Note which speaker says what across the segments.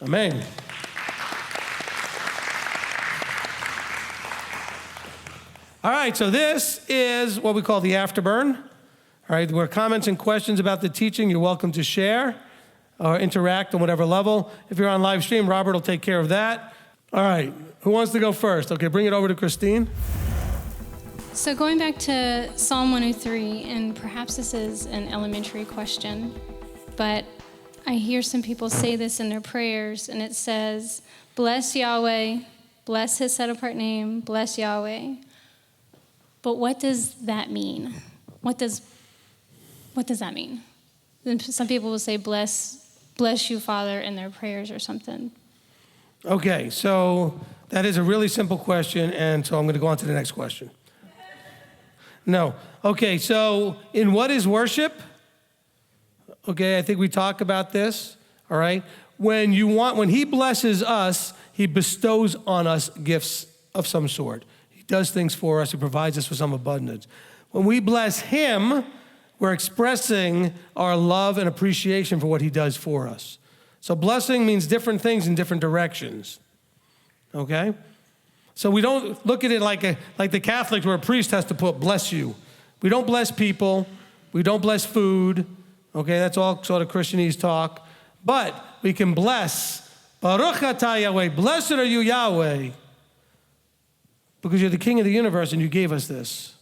Speaker 1: Amen. All right, so this is what we call the Afterburn. All right, where comments and questions about the teaching, you're welcome to share or interact on whatever level. If you're on live stream, Robert will take care of that. All right, who wants to go first? Okay, bring it over to Christine.
Speaker 2: So going back to Psalm 103, and perhaps this is an elementary question, but I hear some people say this in their prayers, and it says, bless Yahweh, bless his set-apart name, bless Yahweh. But what does that mean? What does that mean? And some people will say, bless you, Father, in their prayers or something.
Speaker 1: Okay, so that is a really simple question, and so I'm going to go on to the next question. No. Okay, so in what is worship? Okay, I think we talk about this, all right? When he blesses us, he bestows on us gifts of some sort. He does things for us, he provides us with some abundance. When we bless him, we're expressing our love and appreciation for what he does for us. So blessing means different things in different directions, okay? So we don't look at it like the Catholics where a priest has to put bless you. We don't bless people. We don't bless food. Okay, that's all sort of Christianese talk. But we can bless. Baruch atah Yahweh. Blessed are you, Yahweh. Because you're the king of the universe and you gave us this.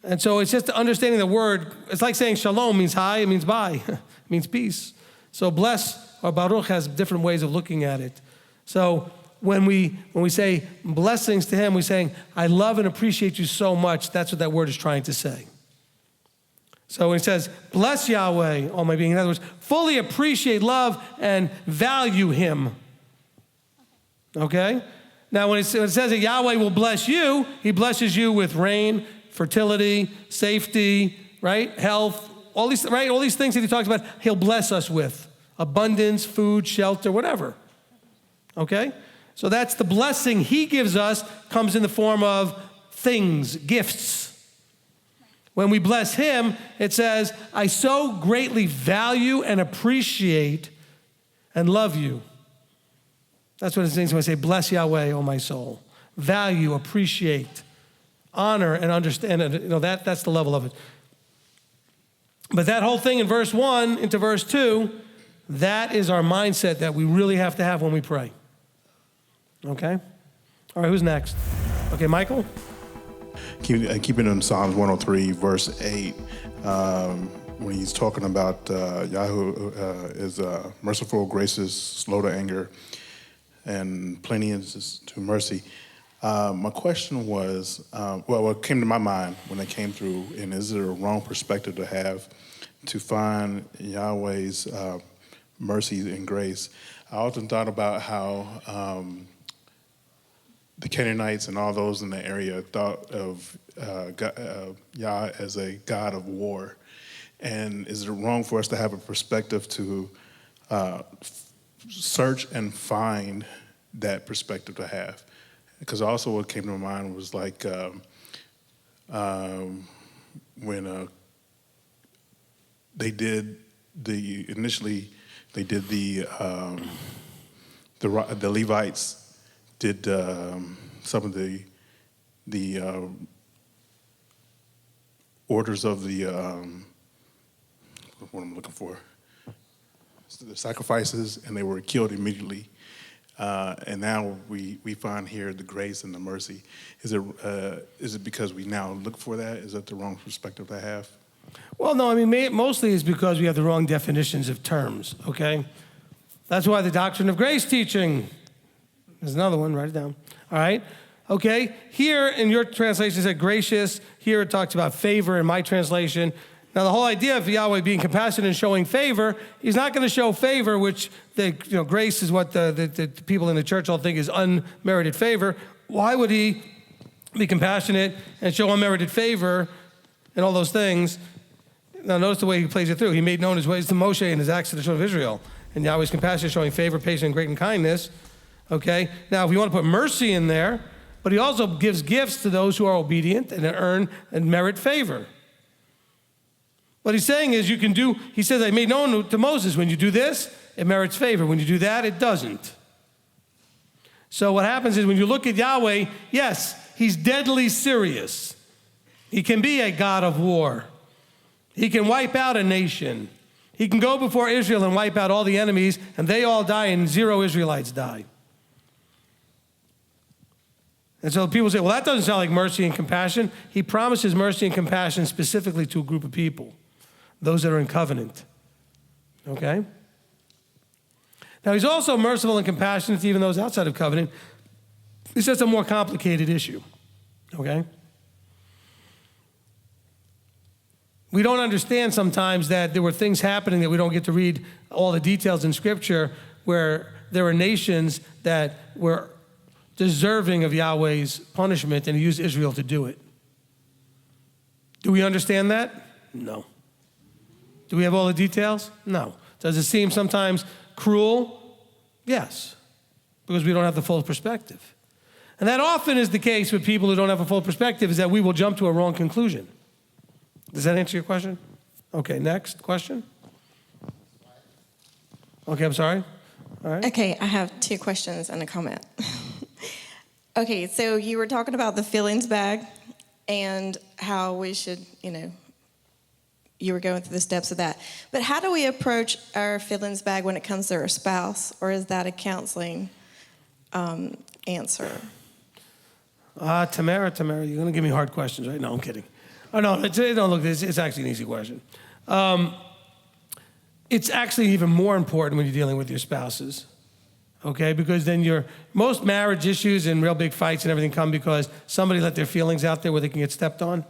Speaker 1: And so it's just understanding the word. It's like saying shalom means hi, it means bye, it means peace. So bless or baruch has different ways of looking at it. So when we say blessings to him, we're saying, I love and appreciate you so much. That's what that word is trying to say. So when it says, bless Yahweh, all my being, in other words, fully appreciate, love, and value him. Okay? Now, when it says that Yahweh will bless you, he blesses you with rain, fertility, safety, right? Health, all these, right? All these things that he talks about, he'll bless us with. Abundance, food, shelter, whatever. Okay? So that's the blessing he gives us, comes in the form of things, gifts. When we bless him, it says, I so greatly value and appreciate and love you. That's what it means when I say, bless Yahweh, O my soul. Value, appreciate, honor, and understand. That's the level of it. But that whole thing in verse 1 into verse 2, that is our mindset that we really have to have when we pray. Okay? All right, who's next? Okay, Michael?
Speaker 3: Keeping in Psalms 103, verse 8, when he's talking about Yahweh is merciful, gracious, slow to anger, and plenteous to mercy. My question was, what came to my mind when it came through, and is it a wrong perspective to have to find Yahweh's mercy and grace? I often thought about how the Canaanites and all those in the area thought of Yah as a God of war. And is it wrong for us to have a perspective to search and find that perspective to have? Because also what came to my mind was like when they did the Levites did some of the orders of the what I'm looking for, the sacrifices, and they were killed immediately. And now we find here the grace and the mercy. Is it because we now look for that? Is that the wrong perspective to have?
Speaker 1: Well, no, I mean, mostly it's because we have the wrong definitions of terms, okay? That's why the doctrine of grace teaching, there's another one, write it down, all right? Okay, here in your translation it said gracious, here it talks about favor in my translation. Now the whole idea of Yahweh being compassionate and showing favor, he's not going to show favor, which grace is what the people in the church all think is unmerited favor. Why would he be compassionate and show unmerited favor and all those things? Now notice the way he plays it through. He made known his ways to Moshe and his acts to the children of Israel. And Yahweh's compassion, showing favor, patience, and great in kindness. Okay, now if you want to put mercy in there, but he also gives gifts to those who are obedient and earn and merit favor. What he's saying is he says, I made known to Moses, when you do this, it merits favor. When you do that, it doesn't. So what happens is when you look at Yahweh, yes, he's deadly serious. He can be a God of war. He can wipe out a nation. He can go before Israel and wipe out all the enemies, and they all die, and 0 Israelites die. And so people say, well, that doesn't sound like mercy and compassion. He promises mercy and compassion specifically to a group of people, those that are in covenant. Okay? Now, he's also merciful and compassionate to even those outside of covenant. It's just a more complicated issue. Okay? We don't understand sometimes that there were things happening that we don't get to read all the details in Scripture where there were nations that were deserving of Yahweh's punishment, and he used Israel to do it. Do we understand that? No. Do we have all the details? No. Does it seem sometimes cruel? Yes, because we don't have the full perspective. And that often is the case with people who don't have a full perspective, is that we will jump to a wrong conclusion. Does that answer your question? Okay, next question. Okay, I'm sorry. All right.
Speaker 4: Okay, I have 2 questions and a comment. Okay, so you were talking about the feelings bag and how we should, you were going through the steps of that. But how do we approach our feelings bag when it comes to our spouse, or is that a counseling answer?
Speaker 1: Tamara, you're going to give me hard questions, right? No, I'm kidding. Oh, no, look, it's actually an easy question. It's actually even more important when you're dealing with your spouses, okay? Because then most marriage issues and real big fights and everything come because somebody let their feelings out there where they can get stepped on.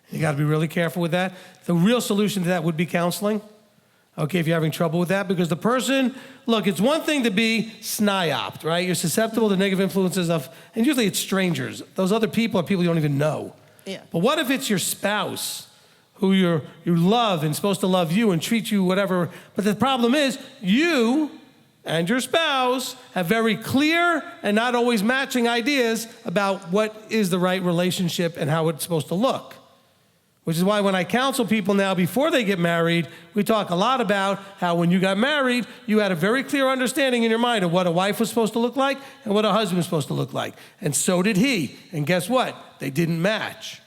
Speaker 1: You got to be really careful with that. The real solution to that would be counseling, okay, if you're having trouble with that. Because the person, look, it's one thing to be sniopt, right? You're susceptible to negative influences and usually it's strangers. Those other people are people you don't even know.
Speaker 4: Yeah.
Speaker 1: But what if it's your spouse who you love and supposed to love you and treat you whatever? But the problem is you and your spouse have very clear and not always matching ideas about what is the right relationship and how it's supposed to look. Which is why when I counsel people now before they get married, we talk a lot about how when you got married, you had a very clear understanding in your mind of what a wife was supposed to look like and what a husband was supposed to look like. And so did he. And guess what? They didn't match.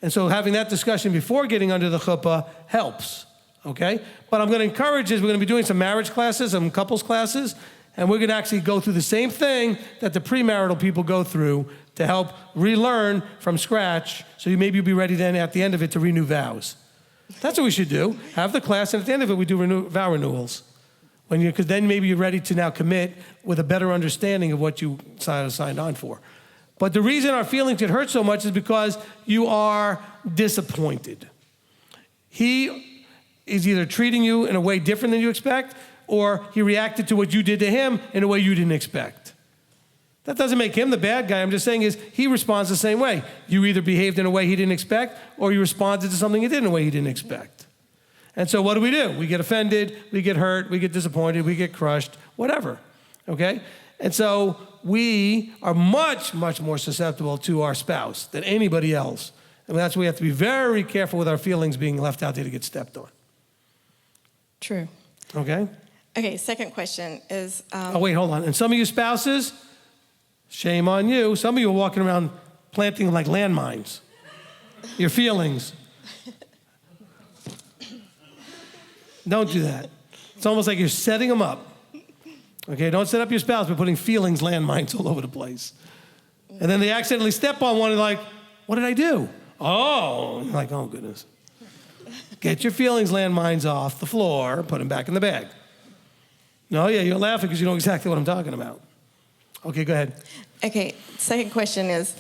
Speaker 1: And so having that discussion before getting under the chuppah helps, okay? But I'm going to encourage is we're going to be doing some marriage classes, some couples classes, and we're going to actually go through the same thing that the premarital people go through to help relearn from scratch, so maybe you'll be ready then at the end of it to renew vows. That's what we should do. Have the class, and at the end of it, we do vow renewals. Because then maybe you're ready to now commit with a better understanding of what you signed on for. But the reason our feelings get hurt so much is because you are disappointed. He is either treating you in a way different than you expect, or he reacted to what you did to him in a way you didn't expect. That doesn't make him the bad guy. I'm just saying is he responds the same way. You either behaved in a way he didn't expect, or you responded to something you did in a way he didn't expect. And so what do? We get offended, we get hurt, we get disappointed, we get crushed, whatever, okay? And so we are much, much more susceptible to our spouse than anybody else. And that's why we have to be very careful with our feelings being left out there to get stepped on.
Speaker 4: True.
Speaker 1: Okay?
Speaker 4: Okay, second question is...
Speaker 1: oh, wait, hold on. And some of you spouses, shame on you. Some of you are walking around planting like landmines. Your feelings. Don't do that. It's almost like you're setting them up. Okay, don't set up your spouse by putting feelings landmines all over the place. And then they accidentally step on one and like, what did I do? Oh, you're like, oh goodness. Get your feelings landmines off the floor, put them back in the bag. No, yeah, you're laughing because you know exactly what I'm talking about. Okay, go ahead.
Speaker 4: Okay, second question is,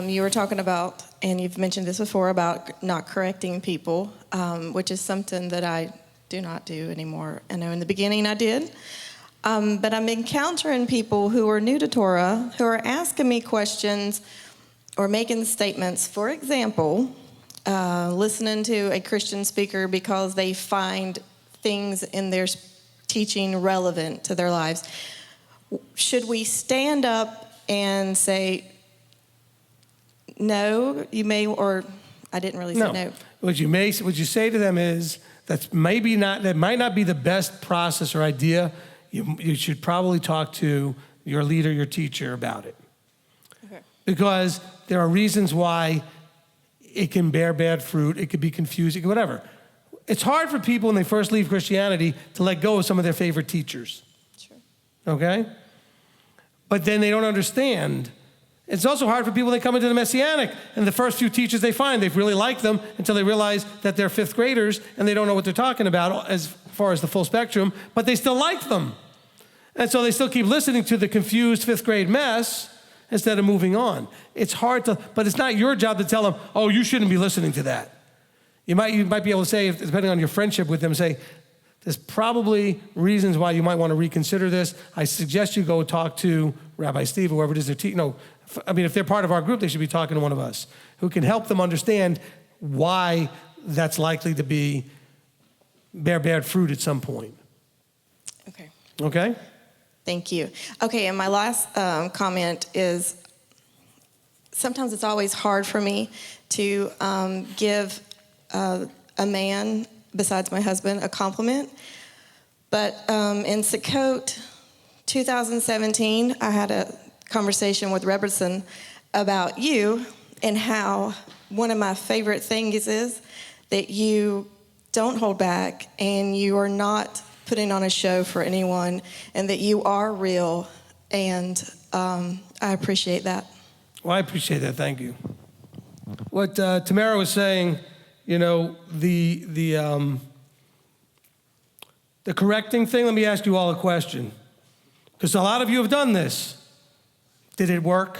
Speaker 4: you were talking about, and you've mentioned this before, about not correcting people, which is something that I do not do anymore. I know in the beginning I did. But I'm encountering people who are new to Torah, who are asking me questions or making statements. For example, listening to a Christian speaker because they find things in their teaching relevant to their lives. Should we stand up and say, no, you may, or I didn't really say no.
Speaker 1: What you say to them is that might not be the best process or idea, you should probably talk to your leader, your teacher about it.
Speaker 4: Okay.
Speaker 1: Because there are reasons why it can bear bad fruit, it could be confusing, whatever. It's hard for people when they first leave Christianity to let go of some of their favorite teachers.
Speaker 4: Sure.
Speaker 1: Okay? But then they don't understand. It's also hard for people when they come into the Messianic, and the first few teachers they find, they really like them until they realize that they're fifth graders and they don't know what they're talking about as far as the full spectrum, but they still like them. And so they still keep listening to the confused fifth grade mess instead of moving on. It's hard to, but it's not your job to tell them, oh, you shouldn't be listening to that. You might be able to say, depending on your friendship with them, say, there's probably reasons why you might want to reconsider this. I suggest you go talk to Rabbi Steve or whoever it is they're teaching. No, I mean, if they're part of our group, they should be talking to one of us who can help them understand why that's likely to bear bad fruit at some point.
Speaker 4: Okay.
Speaker 1: Okay?
Speaker 4: Thank you. Okay, and my last comment is sometimes it's always hard for me to give a man, besides my husband, a compliment. But in Sukkot 2017, I had a conversation with Rabbi Berkson about you and how one of my favorite things is that you don't hold back and you are not putting on a show for anyone and that you are real, and I appreciate that.
Speaker 1: Well, I appreciate that. Thank you. What Tamara was saying, you know, the correcting thing, let me ask you all a question. Because a lot of you have done this. Did it work?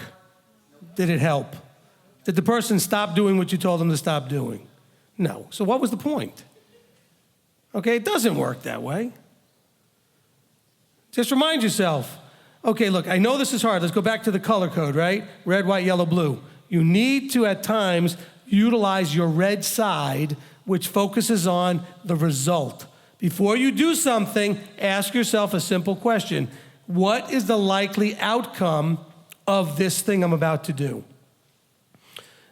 Speaker 1: Did it help? Did the person stop doing what you told them to stop doing? No. So what was the point? Okay, it doesn't work that way. Just remind yourself, okay, look, I know this is hard. Let's go back to the color code, right? Red, white, yellow, blue. You need to, at times, utilize your red side, which focuses on the result. Before you do something, ask yourself a simple question. What is the likely outcome of this thing I'm about to do?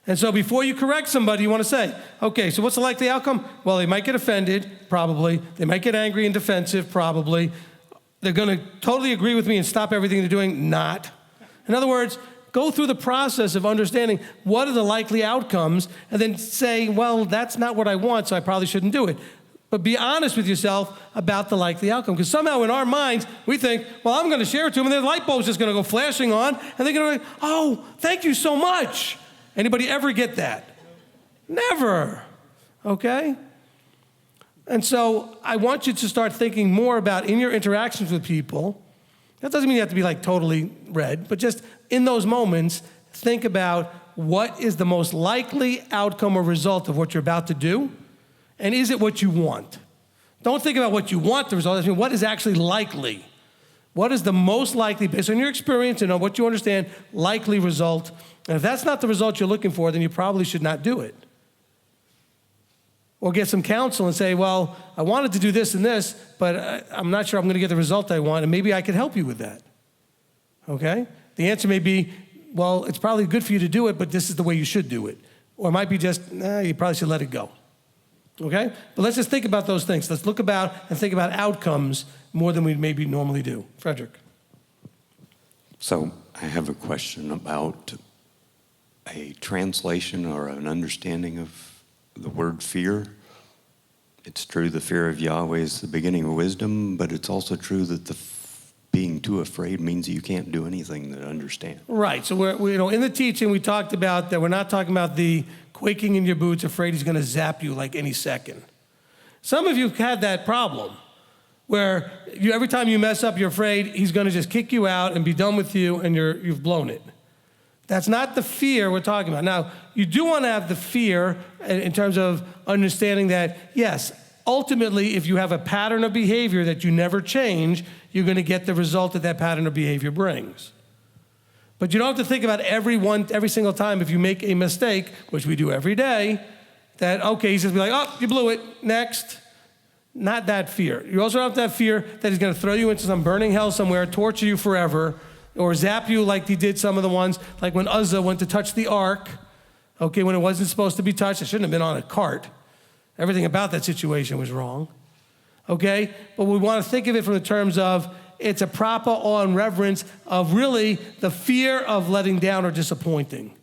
Speaker 1: And so before you correct somebody, you want to say, okay, so what's the likely outcome? Well, they might get offended, probably. They might get angry and defensive, probably. They're going to totally agree with me and stop everything they're doing, not. In other words, go through the process of understanding what are the likely outcomes and then say, well, that's not what I want, so I probably shouldn't do it. But be honest with yourself about the likely outcome. Because somehow in our minds, we think, well, I'm going to share it to them, and their light bulb's just going to go flashing on, and they're going to go, oh, thank you so much. Anybody ever get that? Never. Okay? And so I want you to start thinking more about, in your interactions with people, that doesn't mean you have to be like totally red, but just in those moments, think about what is the most likely outcome or result of what you're about to do, and is it what you want? Don't think about what you want the result. I mean, what is actually likely? What is the most likely, based on your experience and on what you understand, likely result? And if that's not the result you're looking for, then you probably should not do it. Or get some counsel and say, well, I wanted to do this and this, but I'm not sure I'm going to get the result I want, and maybe I could help you with that. Okay? The answer may be, well, it's probably good for you to do it, but this is the way you should do it. Or it might be just, you probably should let it go. Okay? But let's just think about those things. Let's look about and think about outcomes more than we maybe normally do. Frederick.
Speaker 5: So I have a question about a translation or an understanding of the word fear. It's true the fear of Yahweh is the beginning of wisdom, but it's also true that being too afraid means you can't do anything to understand.
Speaker 1: Right. So we're in the teaching we talked about that we're not talking about the quaking in your boots, afraid he's going to zap you like any second. Some of you have had that problem where every time you mess up, you're afraid he's going to just kick you out and be done with you, and you've blown it. That's not the fear we're talking about. Now, you do want to have the fear in terms of understanding that, yes, ultimately, if you have a pattern of behavior that you never change, you're going to get the result that pattern of behavior brings. But you don't have to think about every single time if you make a mistake, which we do every day, that, okay, he's just be like, oh, you blew it, next. Not that fear. You also don't have to have fear that he's going to throw you into some burning hell somewhere, torture you forever, or zap you like he did some of the ones, like when Uzzah went to touch the ark, okay, when it wasn't supposed to be touched. It shouldn't have been on a cart. Everything about that situation was wrong. Okay? But we want to think of it from the terms of it's a proper awe and reverence of really the fear of letting down or disappointing.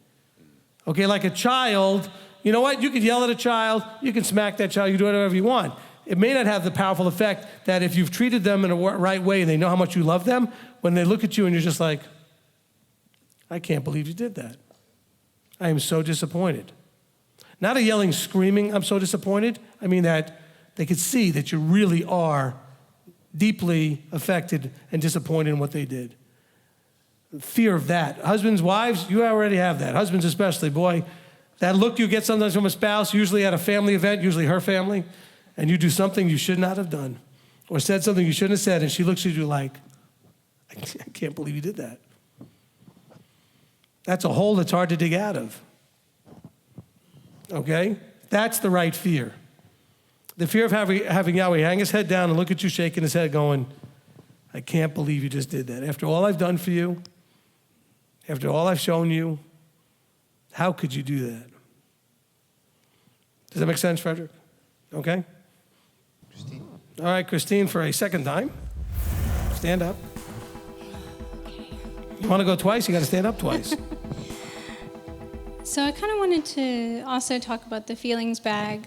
Speaker 1: Okay, like a child, you know what? You can yell at a child, you can smack that child, you can do whatever you want. It may not have the powerful effect that if you've treated them in a right way and they know how much you love them, when they look at you and you're just like, I can't believe you did that. I am so disappointed. Not a yelling, screaming, I'm so disappointed. I mean that they could see that you really are deeply affected and disappointed in what they did. Fear of that. Husbands, wives, you already have that. Husbands especially, boy, that look you get sometimes from a spouse, usually at a family event, usually her family, and you do something you should not have done or said something you shouldn't have said, and she looks at you like, I can't believe you did that. That's a hole that's hard to dig out of. Okay? That's the right fear. The fear of having Yahweh hang his head down and look at you shaking his head going, I can't believe you just did that. After all I've done for you, after all I've shown you, how could you do that? Does that make sense, Frederick? Okay? Christine. All right, Christine, for a second time. Stand up. You want to go twice? You got to stand up twice.
Speaker 2: So I kind of wanted to also talk about the feelings bag.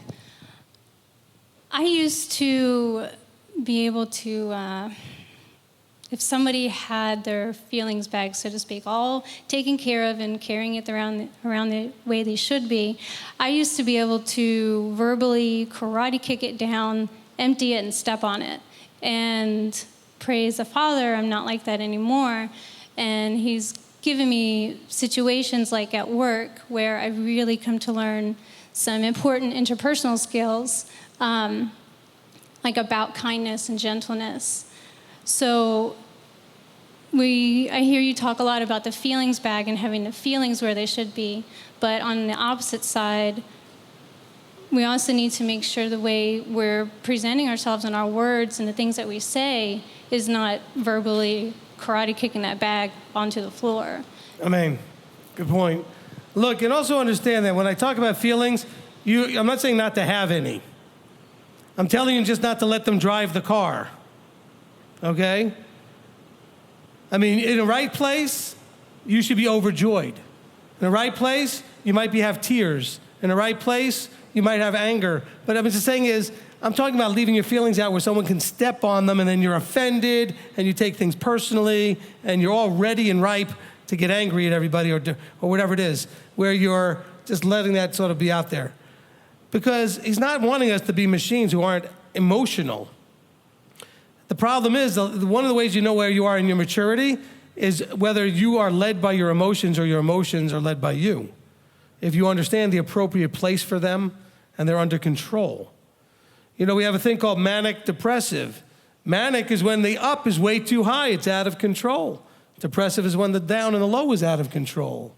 Speaker 2: I used to be able to, if somebody had their feelings bag, so to speak, all taken care of and carrying it around the way they should be, I used to be able to verbally karate kick it down, empty it, and step on it. And praise the Father, I'm not like that anymore. And he's given me situations like at work where I've really come to learn some important interpersonal skills, like about kindness and gentleness. So I hear you talk a lot about the feelings bag and having the feelings where they should be, but on the opposite side, we also need to make sure the way we're presenting ourselves in our words and the things that we say is not verbally karate kicking that bag onto the floor.
Speaker 1: I mean, good point. Look, and also understand that when I talk about feelings, I'm not saying not to have any. I'm telling you just not to let them drive the car, okay? I mean, in the right place, you should be overjoyed. In the right place, you might have tears. In the right place, you might have anger. But what I'm just saying is, I'm talking about leaving your feelings out where someone can step on them and then you're offended and you take things personally and you're all ready and ripe to get angry at everybody or whatever it is, where you're just letting that sort of be out there. Because he's not wanting us to be machines who aren't emotional. The problem is, one of the ways you know where you are in your maturity is whether you are led by your emotions or your emotions are led by you. If you understand the appropriate place for them and they're under control. You know, we have a thing called manic depressive. Manic is when the up is way too high, it's out of control. Depressive is when the down and the low is out of control.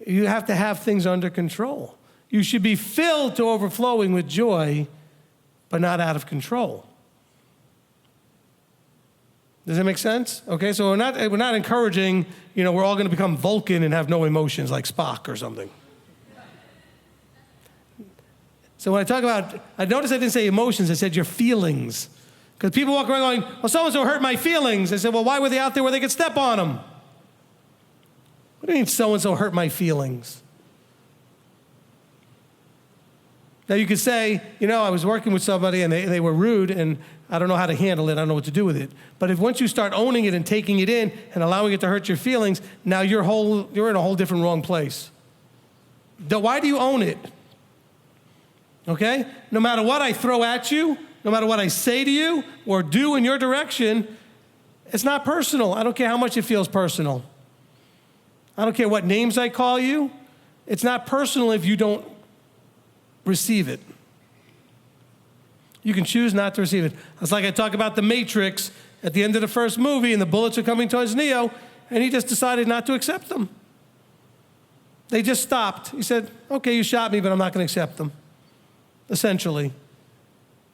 Speaker 1: You have to have things under control. You should be filled to overflowing with joy, but not out of control. Does that make sense? Okay, so we're not encouraging, we're all going to become Vulcan and have no emotions like Spock or something. So when I talk about, I noticed I didn't say emotions, I said your feelings. Because people walk around going, well, so-and-so hurt my feelings. I said, well, why were they out there where they could step on them? What do you mean so-and-so hurt my feelings? Now you could say, I was working with somebody and they were rude and I don't know how to handle it, I don't know what to do with it. But if once you start owning it and taking it in and allowing it to hurt your feelings, now you're in a whole different wrong place. Why do you own it? Okay? No matter what I throw at you, no matter what I say to you or do in your direction, it's not personal. I don't care how much it feels personal. I don't care what names I call you. It's not personal if you don't receive it. You can choose not to receive it. It's like I talk about the Matrix at the end of the first movie and the bullets are coming towards Neo and he just decided not to accept them. They just stopped. He said, okay, you shot me, but I'm not going to accept them. Essentially.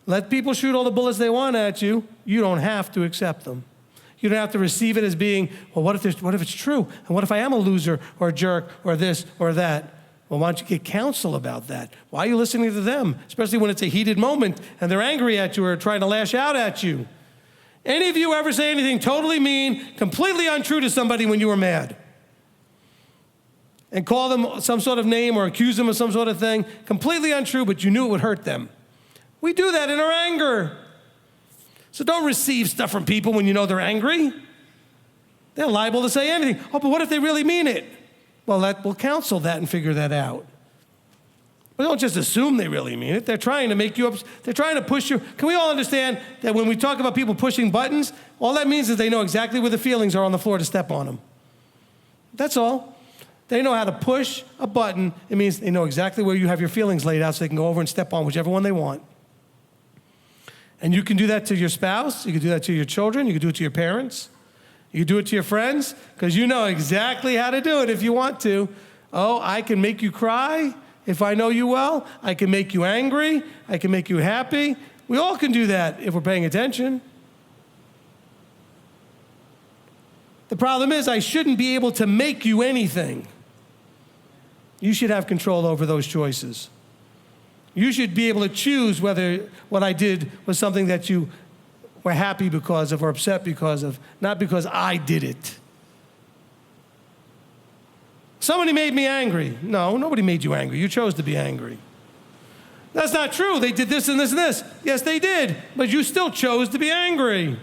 Speaker 1: Let people shoot all the bullets they want at you. You don't have to accept them. You don't have to receive it as being, well, what if it's true? And what if I am a loser or a jerk or this or that? Well, why don't you get counsel about that? Why are you listening to them? Especially when it's a heated moment and they're angry at you or trying to lash out at you. Any of you ever say anything totally mean, completely untrue to somebody when you were mad? And call them some sort of name or accuse them of some sort of thing, completely untrue, but you knew it would hurt them. We do that in our anger. So don't receive stuff from people when you know they're angry. They're liable to say anything. Oh, but what if they really mean it? Well, we'll counsel that and figure that out. But don't just assume they really mean it. They're trying to make you up. They're trying to push you. Can we all understand that when we talk about people pushing buttons, all that means is they know exactly where the feelings are on the floor to step on them. That's all. They know how to push a button. It means they know exactly where you have your feelings laid out so they can go over and step on whichever one they want. And you can do that to your spouse. You can do that to your children. You can do it to your parents. You can do it to your friends because you know exactly how to do it if you want to. Oh, I can make you cry if I know you well. I can make you angry. I can make you happy. We all can do that if we're paying attention. The problem is I shouldn't be able to make you anything. You should have control over those choices. You should be able to choose whether what I did was something that you were happy because of or upset because of, not because I did it. Somebody made me angry. No, nobody made you angry. You chose to be angry. That's not true. They did this and this and this. Yes, they did, but you still chose to be angry.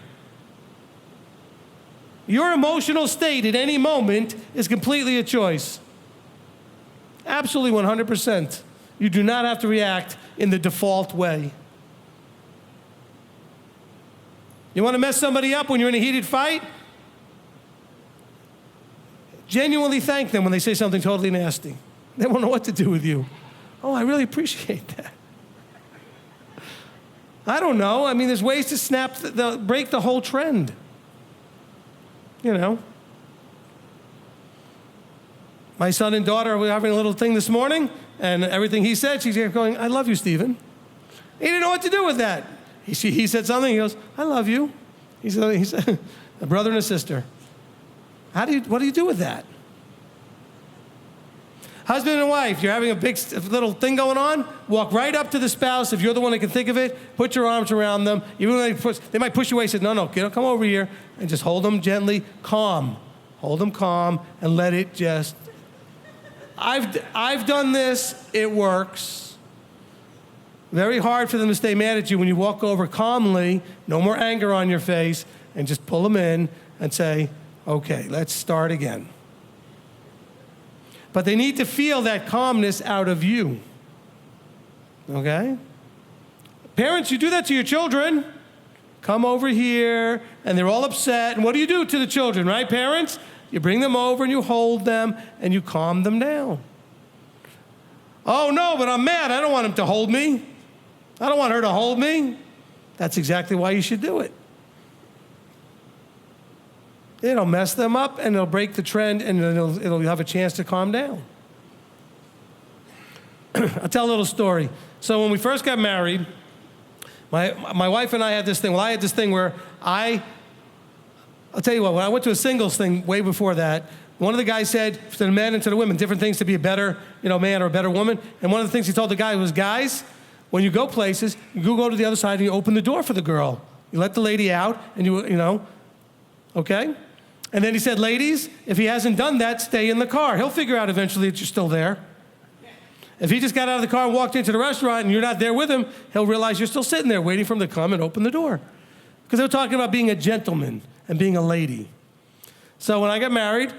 Speaker 1: Your emotional state at any moment is completely a choice. Absolutely 100%. You do not have to react in the default way. You want to mess somebody up when you're in a heated fight? Genuinely thank them when they say something totally nasty. They won't know what to do with you. Oh, I really appreciate that. I don't know. I mean, there's ways to break the whole trend. You know. My son and daughter were having a little thing this morning, and everything he said, she's going, I love you, Stephen. He didn't know what to do with that. He said something, he goes, I love you. He said, a brother and a sister. What do you do with that? Husband and wife, you're having a big little thing going on, walk right up to the spouse. If you're the one that can think of it, put your arms around them. Even when they might push you away, say, no, come over here, and just hold them gently, calm. Hold them calm, and let it just. I've done this, it works. Very hard for them to stay mad at you when you walk over calmly, no more anger on your face, and just pull them in and say, okay, let's start again. But they need to feel that calmness out of you. Okay? Parents, you do that to your children. Come over here, and they're all upset. And what do you do to the children, right, parents? You bring them over and you hold them and you calm them down. Oh, no, but I'm mad. I don't want him to hold me. I don't want her to hold me. That's exactly why you should do it. It'll mess them up and it'll break the trend and it'll have a chance to calm down. I'll tell a little story. So when we first got married, my wife and I had this thing. Well, I had this thing where I'll tell you what, when I went to a singles thing way before that, one of the guys said to the men and to the women, different things to be a better man or a better woman. And one of the things he told the guy was, guys, when you go places, you go to the other side and you open the door for the girl. You let the lady out and you know, okay? And then he said, ladies, if he hasn't done that, stay in the car. He'll figure out eventually that you're still there. If he just got out of the car and walked into the restaurant and you're not there with him, he'll realize you're still sitting there waiting for him to come and open the door. Because they were talking about being a gentleman and being a lady. So when I got married,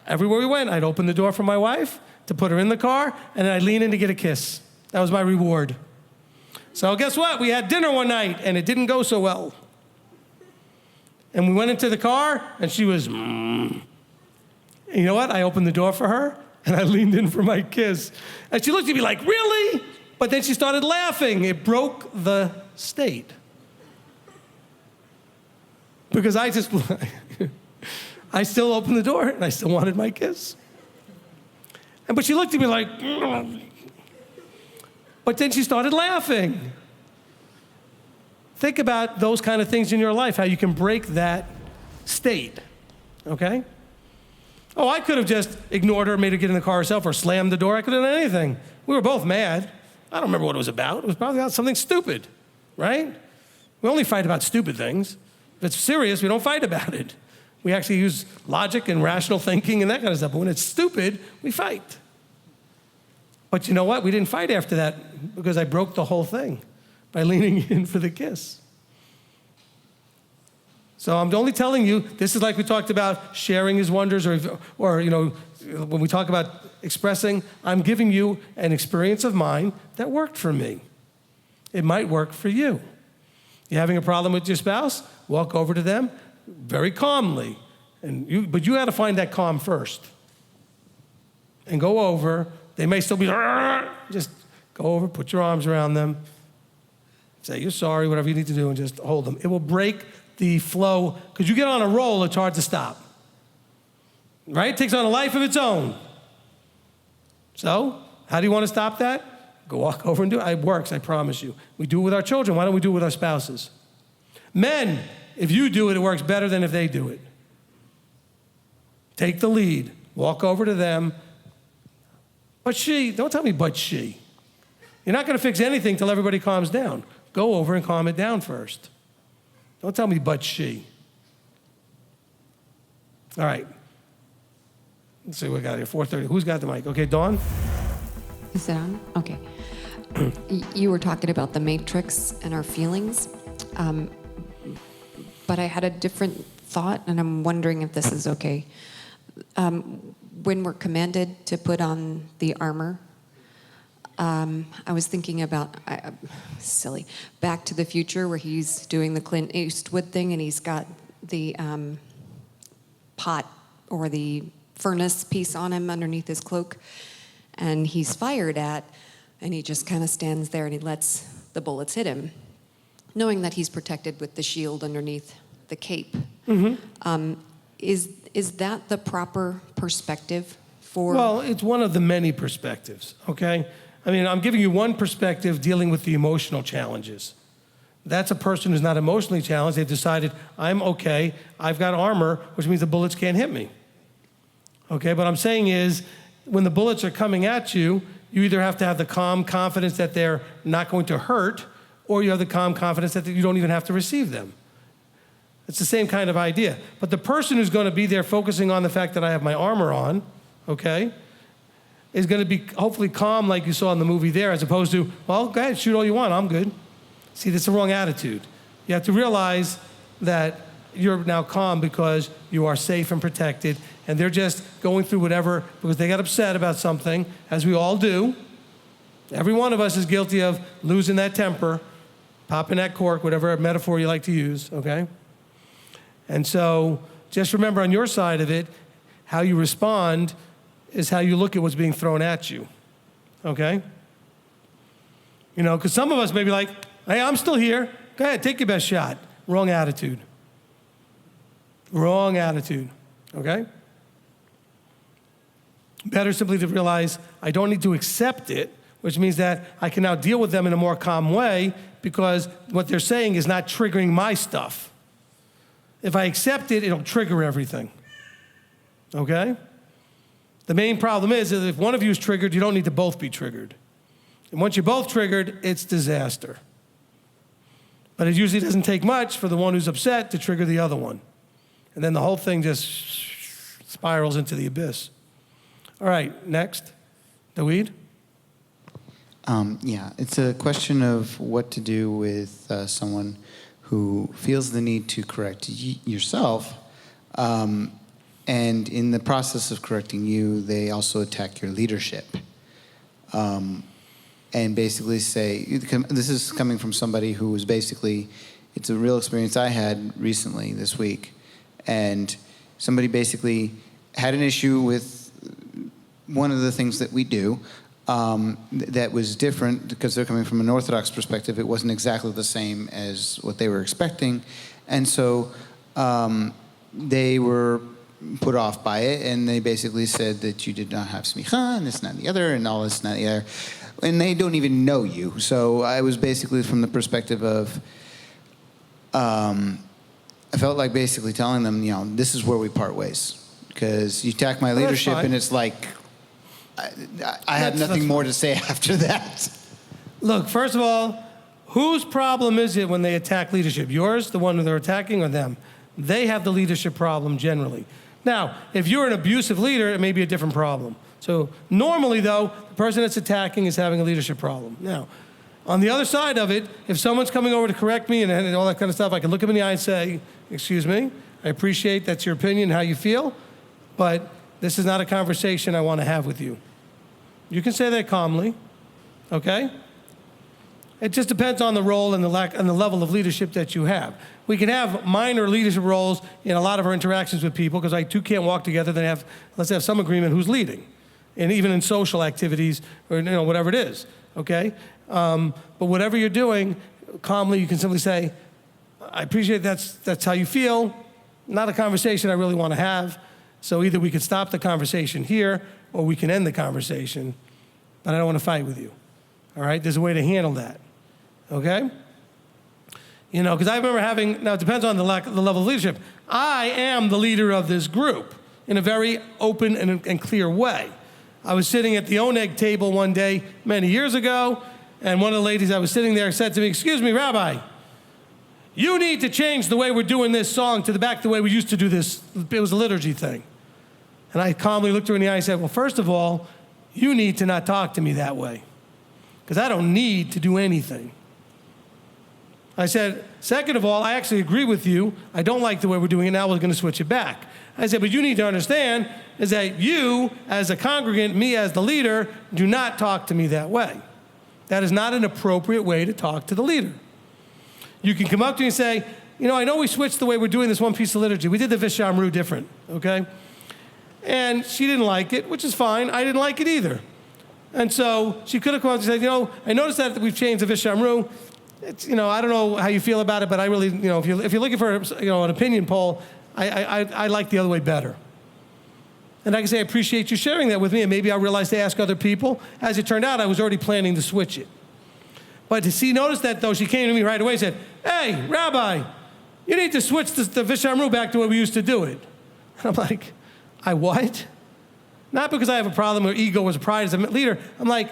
Speaker 1: everywhere we went, I'd open the door for my wife to put her in the car, and then I'd lean in to get a kiss. That was my reward. So guess what? We had dinner one night, and it didn't go so well. And we went into the car, and she was, And you know what? I opened the door for her, and I leaned in for my kiss. And she looked at me like, really? But then she started laughing. It broke the state. Because I still opened the door, and I still wanted my kiss. But she looked at me like, But then she started laughing. Think about those kind of things in your life, how you can break that state, okay? Oh, I could have just ignored her, made her get in the car herself, or slammed the door. I could have done anything. We were both mad. I don't remember what it was about. It was probably about something stupid, right? We only fight about stupid things. If it's serious, we don't fight about it. We actually use logic and rational thinking and that kind of stuff. But when it's stupid, we fight. But you know what? We didn't fight after that because I broke the whole thing by leaning in for the kiss. So I'm only telling you, this is like we talked about sharing his wonders, or you know, when we talk about expressing, I'm giving you an experience of mine that worked for me. It might work for you. You having a problem with your spouse? Walk over to them very calmly. But you got to find that calm first. And go over. They may still be, just go over, put your arms around them, say you're sorry, whatever you need to do, and just hold them. It will break the flow, because you get on a roll, it's hard to stop. Right? It takes on a life of its own. So, how do you want to stop that? Go walk over and do it. It works, I promise you. We do it with our children. Why don't we do it with our spouses? Men, if you do it, it works better than if they do it. Take the lead. Walk over to them. But she, don't tell me but she. You're not going to fix anything till everybody calms down. Go over and calm it down first. Don't tell me but she. All right. Let's see what we got here. 4:30. Who's got the mic? Okay, Dawn?
Speaker 6: Is it on? Okay. You were talking about the matrix and our feelings, but I had a different thought, and I'm wondering if this is okay. When we're commanded to put on the armor, I was thinking about, silly, Back to the Future, where he's doing the Clint Eastwood thing, and he's got the pot or the furnace piece on him underneath his cloak, and he's fired at, and he just kind of stands there and he lets the bullets hit him, knowing that he's protected with the shield underneath the cape. Mm-hmm. Is that the proper perspective for? Well,
Speaker 1: it's one of the many perspectives, okay? I mean, I'm giving you one perspective dealing with the emotional challenges. That's a person who's not emotionally challenged. They've decided, I'm okay, I've got armor, which means the bullets can't hit me. Okay, what I'm saying is, when the bullets are coming at you, you either have to have the calm confidence that they're not going to hurt, or you have the calm confidence that you don't even have to receive them. It's the same kind of idea. But the person who's going to be there focusing on the fact that I have my armor on, okay, is going to be hopefully calm like you saw in the movie there, as opposed to, well, go ahead, shoot all you want, I'm good. See, that's the wrong attitude. You have to realize that you're now calm because you are safe and protected, and they're just going through whatever, because they got upset about something, as we all do. Every one of us is guilty of losing that temper, popping that cork, whatever metaphor you like to use, okay? And so just remember, on your side of it, how you respond is how you look at what's being thrown at you, okay? You know, because some of us may be like, hey, I'm still here. Go ahead, take your best shot. Wrong attitude. Wrong attitude, okay? Better simply to realize I don't need to accept it, which means that I can now deal with them in a more calm way, because what they're saying is not triggering my stuff. If I accept it, it'll trigger everything, okay? The main problem is that if one of you is triggered, you don't need to both be triggered. And once you're both triggered, it's disaster. But it usually doesn't take much for the one who's upset to trigger the other one. And then the whole thing just spirals into the abyss. All right, next. Daweed?
Speaker 7: Yeah, it's a question of what to do with someone who feels the need to correct yourself, and in the process of correcting you, they also attack your leadership. And basically say, this is coming from somebody who was basically, it's a real experience I had recently this week, and somebody basically had an issue with one of the things that we do, that was different because they're coming from an Orthodox perspective. It wasn't exactly the same as what they were expecting. And so they were put off by it, and they basically said that you did not have smicha, and this, not the other, and all this, not the other. And they don't even know you. So I was basically from the perspective of, I felt like basically telling them, you know, this is where we part ways. Because you attack my leadership,
Speaker 1: fine.
Speaker 7: and it's like I have nothing more to say after that.
Speaker 1: Look, first of all, whose problem is it when they attack leadership? Yours, the one that they're attacking, or them? They have the leadership problem generally. Now, if you're an abusive leader, it may be a different problem. So normally, though, the person that's attacking is having a leadership problem. Now, on the other side of it, if someone's coming over to correct me and all that kind of stuff, I can look them in the eye and say, excuse me, I appreciate that's your opinion, how you feel, but this is not a conversation I want to have with you. You can say that calmly, okay? It just depends on the role and the level of leadership that you have. We can have minor leadership roles in a lot of our interactions with people, because two can't walk together. Let's have some agreement who's leading, and even in social activities or whatever it is. Okay, but whatever you're doing, calmly, you can simply say, "I appreciate that's how you feel. Not a conversation I really want to have. So either we could stop the conversation here, or we can end the conversation. But I don't want to fight with you. All right, there's a way to handle that." Okay? Because I remember now it depends on the level of leadership. I am the leader of this group in a very open and clear way. I was sitting at the Oneg table one day many years ago, and one of the ladies I was sitting there said to me, "Excuse me, Rabbi, you need to change the way we're doing this song to the back the way we used to do this." It was a liturgy thing. And I calmly looked her in the eye and said, "Well, first of all, you need to not talk to me that way, because I don't need to do anything." I said, "Second of all, I actually agree with you. I don't like the way we're doing it. Now we're going to switch it back." I said, "But you need to understand is that you, as a congregant, me as the leader, do not talk to me that way. That is not an appropriate way to talk to the leader. You can come up to me and say, I know we switched the way we're doing this one piece of liturgy. We did the Vishamru different, okay? And she didn't like it, which is fine. I didn't like it either. And so she could have come up and said, I noticed that we've changed the Vishamru. It's, I don't know how you feel about it, but I really, if you're looking for, an opinion poll, I like the other way better. And I can say, I appreciate you sharing that with me, and maybe I'll realize to ask other people. As it turned out, I was already planning to switch it. But notice that, though, she came to me right away and said, "Hey, Rabbi, you need to switch the Vishamru back to the way we used to do it." And I'm like, I what? Not because I have a problem or ego or pride as a leader. I'm like,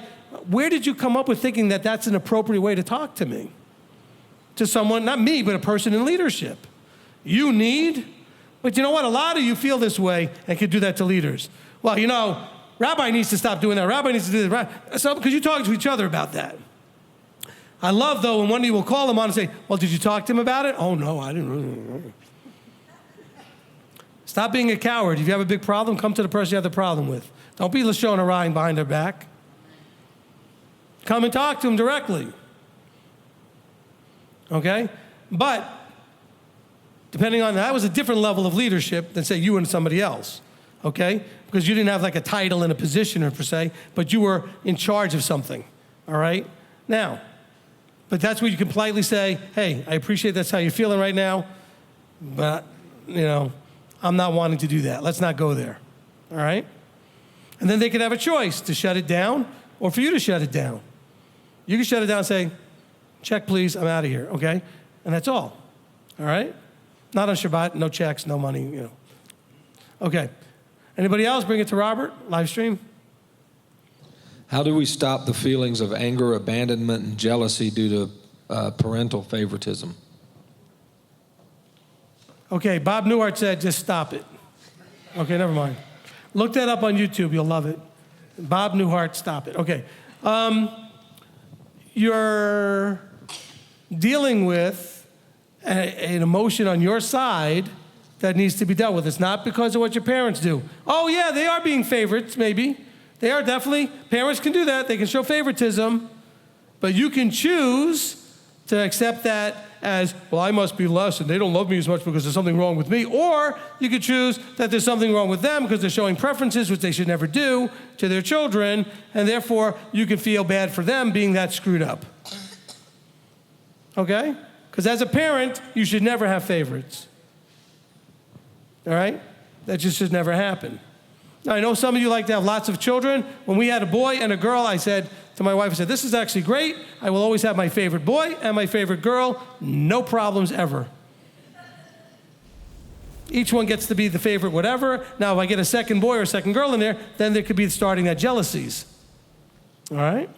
Speaker 1: where did you come up with thinking that that's an appropriate way to talk to me? To someone, not me, but a person in leadership. You need, but you know what? A lot of you feel this way and can do that to leaders. Well, Rabbi needs to stop doing that. Rabbi needs to do this. So, because you talk to each other about that. I love, though, when one of you will call them on and say, "Well, did you talk to him about it?" "Oh, no, I didn't." Stop being a coward. If you have a big problem, come to the person you have the problem with. Don't be Lashon Harayim behind their back. Come and talk to them directly. Okay? But depending on that was a different level of leadership than, say, you and somebody else. Okay? Because you didn't have like a title and a position per se, but you were in charge of something. All right? Now, but that's where you can politely say, "Hey, I appreciate that's how you're feeling right now, but, I'm not wanting to do that. Let's not go there." All right? And then they can have a choice to shut it down or for you to shut it down. You can shut it down and say, "Check, please, I'm out of here," okay? And that's all right? Not on Shabbat, no checks, no money, Okay. Anybody else? Bring it to Robert, live stream.
Speaker 8: How do we stop the feelings of anger, abandonment, and jealousy due to parental favoritism?
Speaker 1: Okay, Bob Newhart said, just stop it. Okay, never mind. Look that up on YouTube, you'll love it. Bob Newhart, stop it. Okay. You're dealing with an emotion on your side that needs to be dealt with. It's not because of what your parents do. Oh, yeah, they are being favorites, maybe. They are definitely. Parents can do that. They can show favoritism. But you can choose to accept that as, well, I must be less and they don't love me as much because there's something wrong with me. Or you could choose that there's something wrong with them because they're showing preferences, which they should never do, to their children. And therefore, you can feel bad for them being that screwed up. Okay? Because as a parent, you should never have favorites. All right? That just should never happen. Now, I know some of you like to have lots of children. When we had a boy and a girl, I said to my wife, I said, "This is actually great. I will always have my favorite boy and my favorite girl. No problems ever." Each one gets to be the favorite whatever. Now, if I get a second boy or a second girl in there, then there could be starting that jealousies. All right?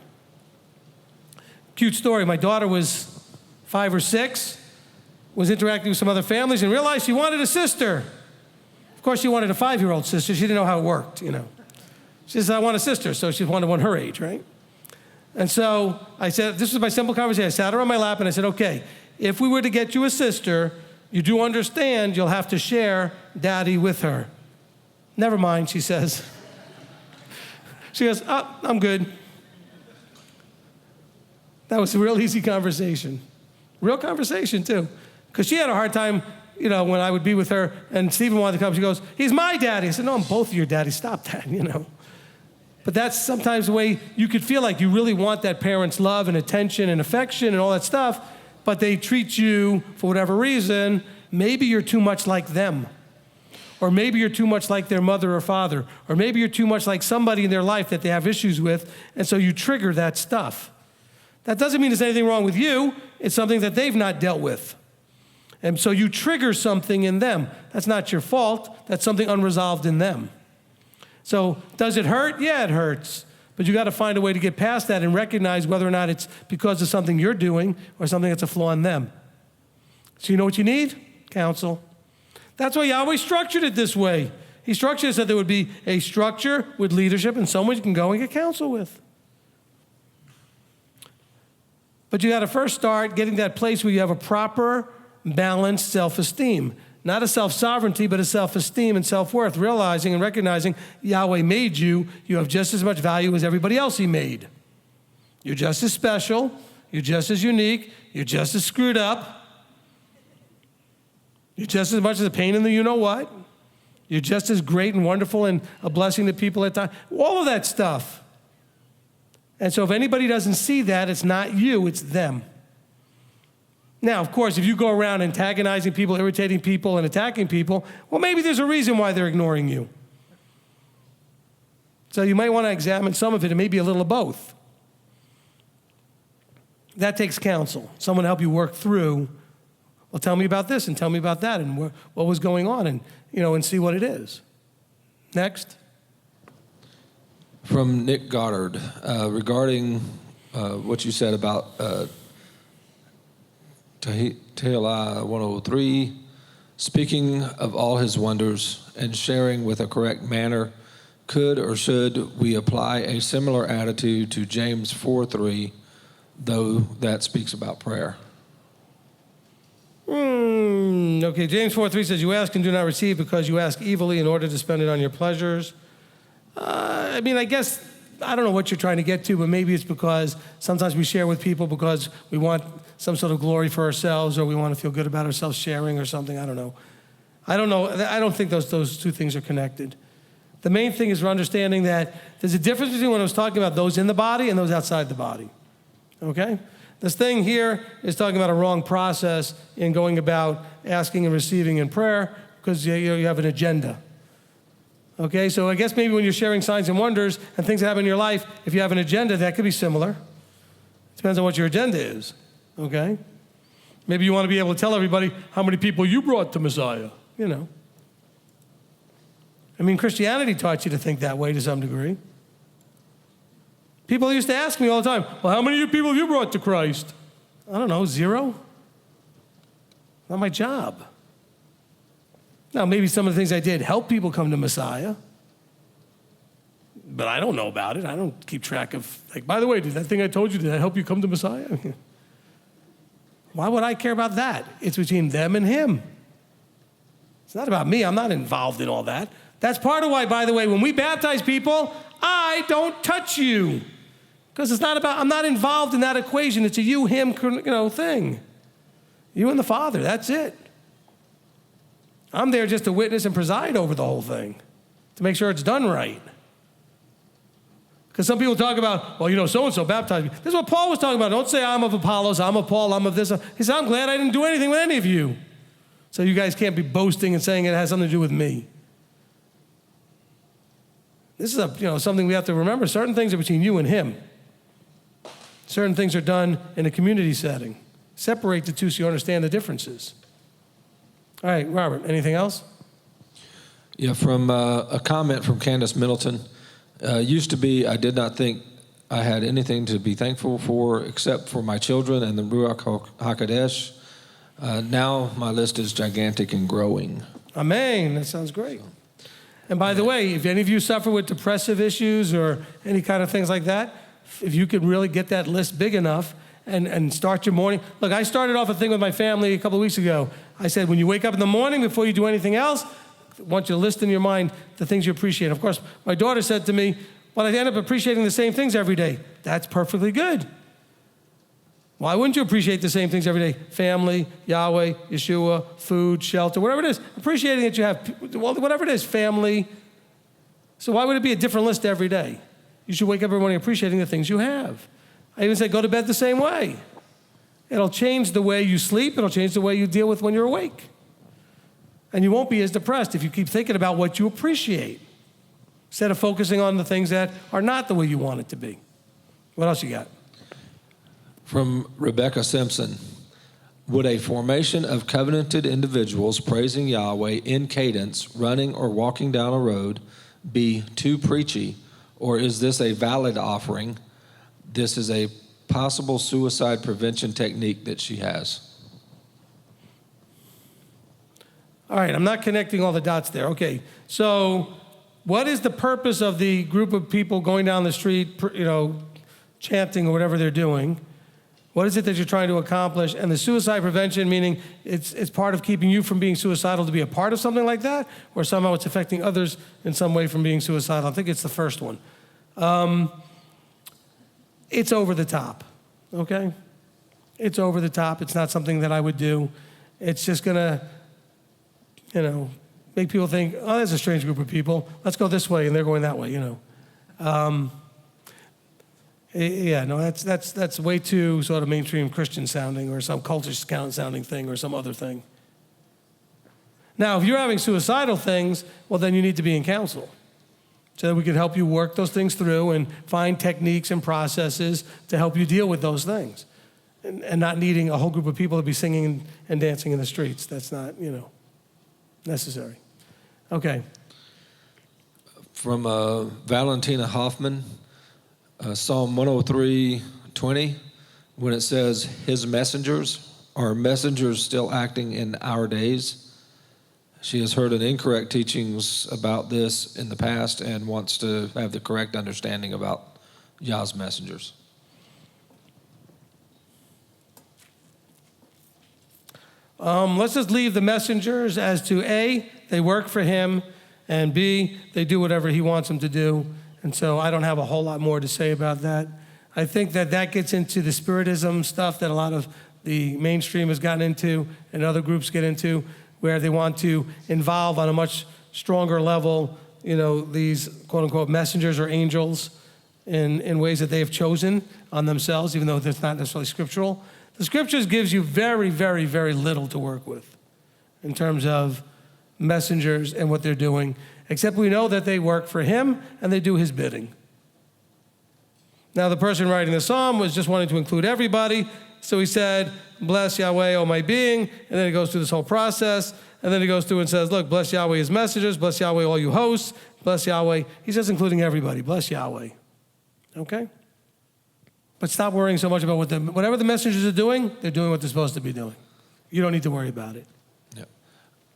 Speaker 1: Cute story. My daughter was 5 or 6, was interacting with some other families and realized she wanted a sister. Of course, she wanted a 5-year-old sister. She didn't know how it worked, She says, I want a sister. So she wanted one her age, right? And so I said, this was my simple conversation. I sat her on my lap and I said, okay, if we were to get you a sister, you do understand you'll have to share daddy with her. Never mind, she says. She goes, oh, I'm good. That was a real easy conversation. Real conversation, too. Because she had a hard time, when I would be with her and Stephen wanted to come. She goes, he's my daddy. I said, no, I'm both of your daddies. Stop that, But that's sometimes the way you could feel like you really want that parent's love and attention and affection and all that stuff, but they treat you, for whatever reason, maybe you're too much like them. Or maybe you're too much like their mother or father. Or maybe you're too much like somebody in their life that they have issues with, and so you trigger that stuff. That doesn't mean there's anything wrong with you. It's something that they've not dealt with. And so you trigger something in them. That's not your fault. That's something unresolved in them. So does it hurt? Yeah, it hurts. But you got to find a way to get past that and recognize whether or not it's because of something you're doing or something that's a flaw in them. So you know what you need? Counsel. That's why Yahweh structured it this way. He structured it so there would be a structure with leadership and someone you can go and get counsel with. But you got to first start getting that place where you have a proper, balanced self-esteem. Not a self-sovereignty, but a self-esteem and self-worth, realizing and recognizing Yahweh made you. You have just as much value as everybody else he made. You're just as special. You're just as unique. You're just as screwed up. You're just as much as a pain in the you-know-what. You're just as great and wonderful and a blessing to people at times. All of that stuff. And so if anybody doesn't see that, it's not you, it's them. Now, of course, if you go around antagonizing people, irritating people, and attacking people, well, maybe there's a reason why they're ignoring you. So you might want to examine some of it. It may be a little of both. That takes counsel. Someone to help you work through, well, tell me about this and tell me about that and what was going on and see what it is. Next.
Speaker 8: From Nick Goddard, regarding what you said about Tehillah 103, speaking of all his wonders and sharing with a correct manner, could or should we apply a similar attitude to James 4:3, though that speaks about prayer?
Speaker 1: Okay, James 4:3 says, you ask and do not receive because you ask evilly in order to spend it on your pleasures. I guess, I don't know what you're trying to get to, but maybe it's because sometimes we share with people because we want some sort of glory for ourselves or we want to feel good about ourselves sharing or something. I don't know. I don't think those two things are connected. The main thing is we're understanding that there's a difference between when I was talking about those in the body and those outside the body. Okay? This thing here is talking about a wrong process in going about asking and receiving in prayer because you have an agenda. Okay, so I guess maybe when you're sharing signs and wonders and things that happen in your life, if you have an agenda, that could be similar. It depends on what your agenda is, okay? Maybe you want to be able to tell everybody how many people you brought to Messiah, Christianity taught you to think that way to some degree. People used to ask me all the time, well, how many people have you brought to Christ? I don't know, 0? Not my job. Now, maybe some of the things I did help people come to Messiah, but I don't know about it. I don't keep track of, by the way, did that thing I told you, did that help you come to Messiah? Why would I care about that? It's between them and him. It's not about me. I'm not involved in all that. That's part of why, by the way, when we baptize people, I don't touch you. Because it's not about, I'm not involved in that equation. It's a you, him, thing. You and the Father, that's it. I'm there just to witness and preside over the whole thing, to make sure it's done right. Because some people talk about, well, so-and-so baptized me. This is what Paul was talking about. Don't say I'm of Apollos, I'm of Paul, I'm of this. He said, I'm glad I didn't do anything with any of you. So you guys can't be boasting and saying it has something to do with me. This is something we have to remember. Certain things are between you and him. Certain things are done in a community setting. Separate the two so you understand the differences. All right, Robert, anything else?
Speaker 8: Yeah, from a comment from Candace Middleton. Used to be, I did not think I had anything to be thankful for except for my children and the Ruach HaKodesh. Now my list is gigantic and growing.
Speaker 1: Amen. That sounds great. And by the way, if any of you suffer with depressive issues or any kind of things like that, if you could really get that list big enough and start your morning. Look, I started off a thing with my family a couple of weeks ago. I said, when you wake up in the morning, before you do anything else, I want you to list in your mind the things you appreciate. Of course, my daughter said to me, well, I end up appreciating the same things every day. That's perfectly good. Why wouldn't you appreciate the same things every day? Family, Yahweh, Yeshua, food, shelter, whatever it is. Appreciating that you have, well, whatever it is, family. So why would it be a different list every day? You should wake up every morning appreciating the things you have. I even say go to bed the same way. It'll change the way you sleep. It'll change the way you deal with when you're awake. And you won't be as depressed if you keep thinking about what you appreciate instead of focusing on the things that are not the way you want it to be. What else you got?
Speaker 8: From Rebecca Simpson. Would a formation of covenanted individuals praising Yahweh in cadence, running or walking down a road, be too preachy, or is this a valid offering? This is a possible suicide prevention technique that she has.
Speaker 1: All right, I'm not connecting all the dots there. Okay, so what is the purpose of the group of people going down the street, chanting or whatever they're doing? What is it that you're trying to accomplish? And the suicide prevention, meaning it's part of keeping you from being suicidal to be a part of something like that, or somehow it's affecting others in some way from being suicidal? I think it's the first one. It's over the top, okay? It's over the top. It's not something that I would do. It's just gonna, make people think, oh, there's a strange group of people. Let's go this way, and they're going that way, that's way too sort of mainstream Christian sounding or some culture sounding thing or some other thing. Now, if you're having suicidal things, well, then you need to be in counsel so that we can help you work those things through and find techniques and processes to help you deal with those things and not needing a whole group of people to be singing and dancing in the streets. That's not, necessary. Okay.
Speaker 8: From Valentina Hoffman, Psalm 103:20, when it says, his messengers, are messengers still acting in our days? She has heard an incorrect teachings about this in the past and wants to have the correct understanding about Yah's messengers.
Speaker 1: Let's just leave the messengers as to A, they work for him, and B, they do whatever he wants them to do. And so I don't have a whole lot more to say about that. I think that gets into the spiritism stuff that a lot of the mainstream has gotten into and other groups get into, where they want to involve on a much stronger level, these quote unquote messengers or angels in ways that they have chosen on themselves, even though that's not necessarily scriptural. The scriptures gives you very, very, very little to work with in terms of messengers and what they're doing, except we know that they work for him and they do his bidding. Now, the person writing the psalm was just wanting to include everybody, so he said, bless Yahweh, O my being, and then he goes through this whole process, and then he goes through and says, look, bless Yahweh, his messengers, bless Yahweh, all you hosts, bless Yahweh. He's just including everybody, bless Yahweh, okay? But stop worrying so much about whatever the messengers are doing, they're doing what they're supposed to be doing. You don't need to worry about it.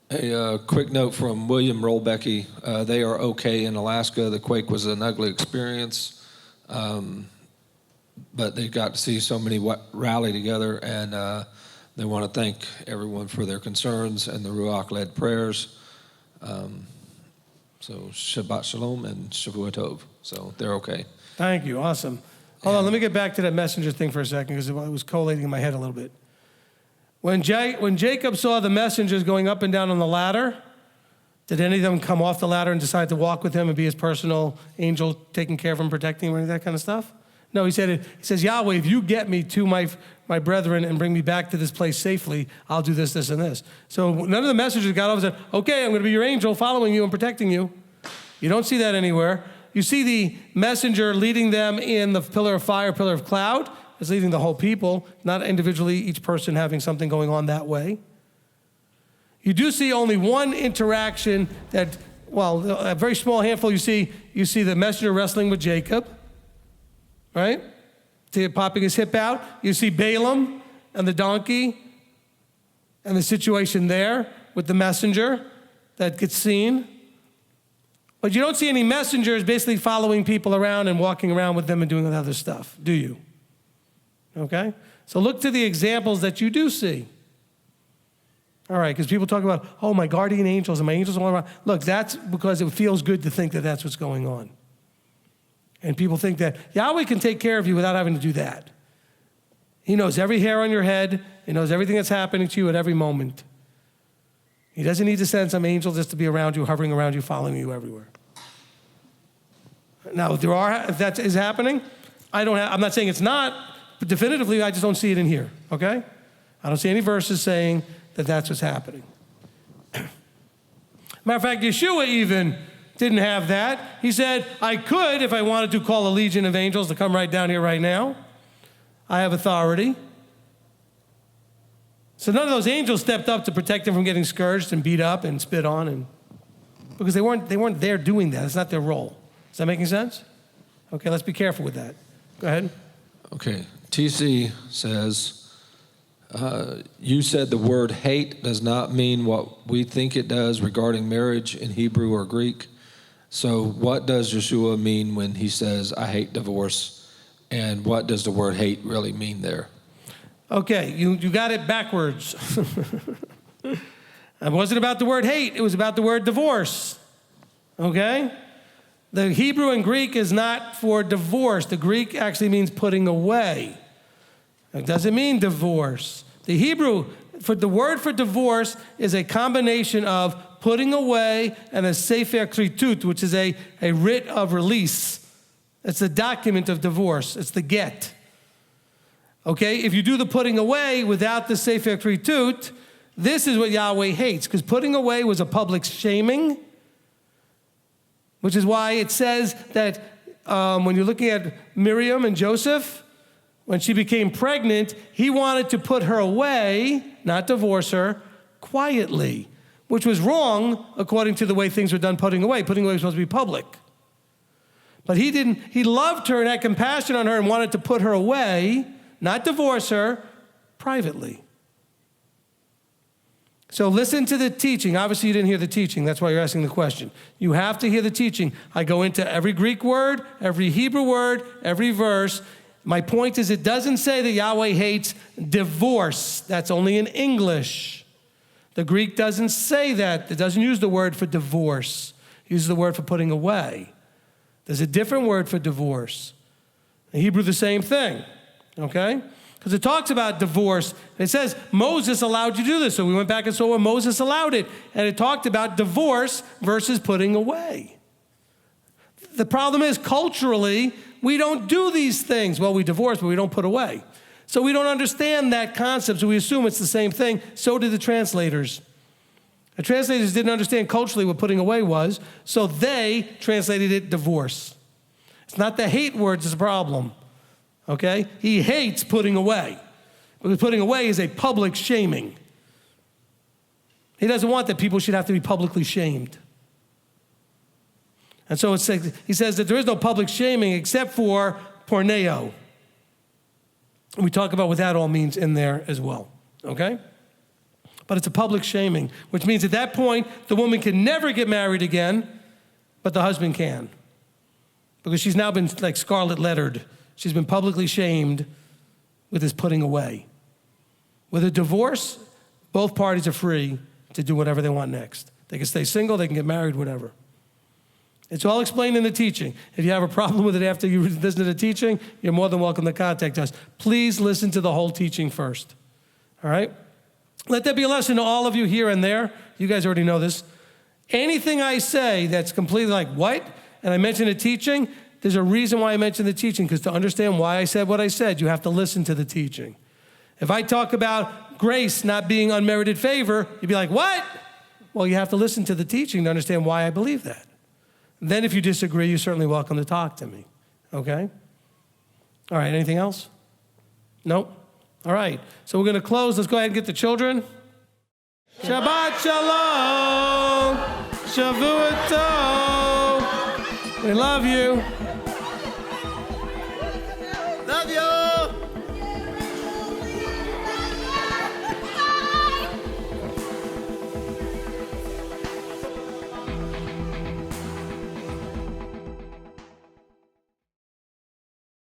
Speaker 8: A quick note from William Rolbecky. They are okay in Alaska. The quake was an ugly experience, but they got to see so many rally together, and they want to thank everyone for their concerns and the Ruach-led prayers. So Shabbat Shalom and Shavua Tov. So they're okay.
Speaker 1: Thank you. Awesome. Hold on. Let me get back to that messenger thing for a second because it was collating in my head a little bit. When Jacob saw the messengers going up and down on the ladder, did any of them come off the ladder and decide to walk with him and be his personal angel, taking care of him, protecting him, or any of that kind of stuff? No, he says, Yahweh, if you get me to my brethren and bring me back to this place safely, I'll do this, this, and this. So none of the messengers got up and said, okay, I'm going to be your angel, following you and protecting you. You don't see that anywhere. You see the messenger leading them in the pillar of fire, pillar of cloud. It's leading the whole people, not individually, each person having something going on that way. You do see only one interaction that well, a very small handful. You see the messenger wrestling with Jacob, right? Popping his hip out. You see Balaam and the donkey and the situation there with the messenger that gets seen. But you don't see any messengers basically following people around and walking around with them and doing other stuff, do you? Okay? So look to the examples that you do see. All right, because people talk about, oh, my guardian angels and my angels all around. Look, that's because it feels good to think that that's what's going on. And people think that Yahweh can take care of you without having to do that. He knows every hair on your head. He knows everything that's happening to you at every moment. He doesn't need to send some angel just to be around you, hovering around you, following you everywhere. Now, if that is happening, I'm not saying it's not, but definitively, I just don't see it in here, okay? I don't see any verses saying that that's what's happening. Matter of fact, Yeshua even didn't have that. He said, I could, if I wanted to, call a legion of angels to come right down here right now. I have authority. So none of those angels stepped up to protect him from getting scourged and beat up and spit on, because they weren't there doing that. It's not their role. Is that making sense? Okay, let's be careful with that. Go ahead.
Speaker 8: Okay, TC says, you said the word hate does not mean what we think it does regarding marriage in Hebrew or Greek. So what does Yeshua mean when he says, I hate divorce? And what does the word hate really mean there?
Speaker 1: Okay, you got it backwards. It wasn't about the word hate. It was about the word divorce. Okay? The Hebrew and Greek is not for divorce. The Greek actually means putting away. It doesn't mean divorce. The Hebrew, the word for divorce is a combination of putting away and a sefer kritut, which is a writ of release. It's a document of divorce. It's the get. Okay, if you do the putting away without the sefer kritut, this is what Yahweh hates, because putting away was a public shaming, which is why it says that when you're looking at Miriam and Joseph, when she became pregnant, he wanted to put her away, not divorce her, quietly, which was wrong according to the way things were done putting away. Putting away was supposed to be public. But he didn't. He loved her and had compassion on her and wanted to put her away, not divorce her, privately. So listen to the teaching. Obviously, you didn't hear the teaching. That's why you're asking the question. You have to hear the teaching. I go into every Greek word, every Hebrew word, every verse. My point is, it doesn't say that Yahweh hates divorce. That's only in English. The Greek doesn't say that. It doesn't use the word for divorce. It uses the word for putting away. There's a different word for divorce. In Hebrew, the same thing, okay? Because it talks about divorce. It says Moses allowed you to do this. So we went back and saw where Moses allowed it. And it talked about divorce versus putting away. The problem is, culturally, we don't do these things. Well, we divorce, but we don't put away. So we don't understand that concept, so we assume it's the same thing. So did the translators. The translators didn't understand culturally what putting away was, so they translated it divorce. It's not the hate words that's the problem, okay? He hates putting away, because putting away is a public shaming. He doesn't want that people should have to be publicly shamed. And so he says that there is no public shaming except for porneo. We talk about what that all means in there as well, okay? But it's a public shaming, which means at that point, the woman can never get married again, but the husband can. Because she's now been like scarlet lettered. She's been publicly shamed with his putting away. With a divorce, both parties are free to do whatever they want next. They can stay single, they can get married, whatever. It's all explained in the teaching. If you have a problem with it after you listen to the teaching, you're more than welcome to contact us. Please listen to the whole teaching first, all right? Let that be a lesson to all of you here and there. You guys already know this. Anything I say that's completely like, what? And I mention the teaching, there's a reason why I mentioned the teaching, because to understand why I said what I said, you have to listen to the teaching. If I talk about grace not being unmerited favor, you'd be like, what? Well, you have to listen to the teaching to understand why I believe that. Then if you disagree, you're certainly welcome to talk to me, okay? All right, anything else? Nope. All right, so we're going to close. Let's go ahead and get the children. Shabbat Shalom. Shavua Tov. We love you.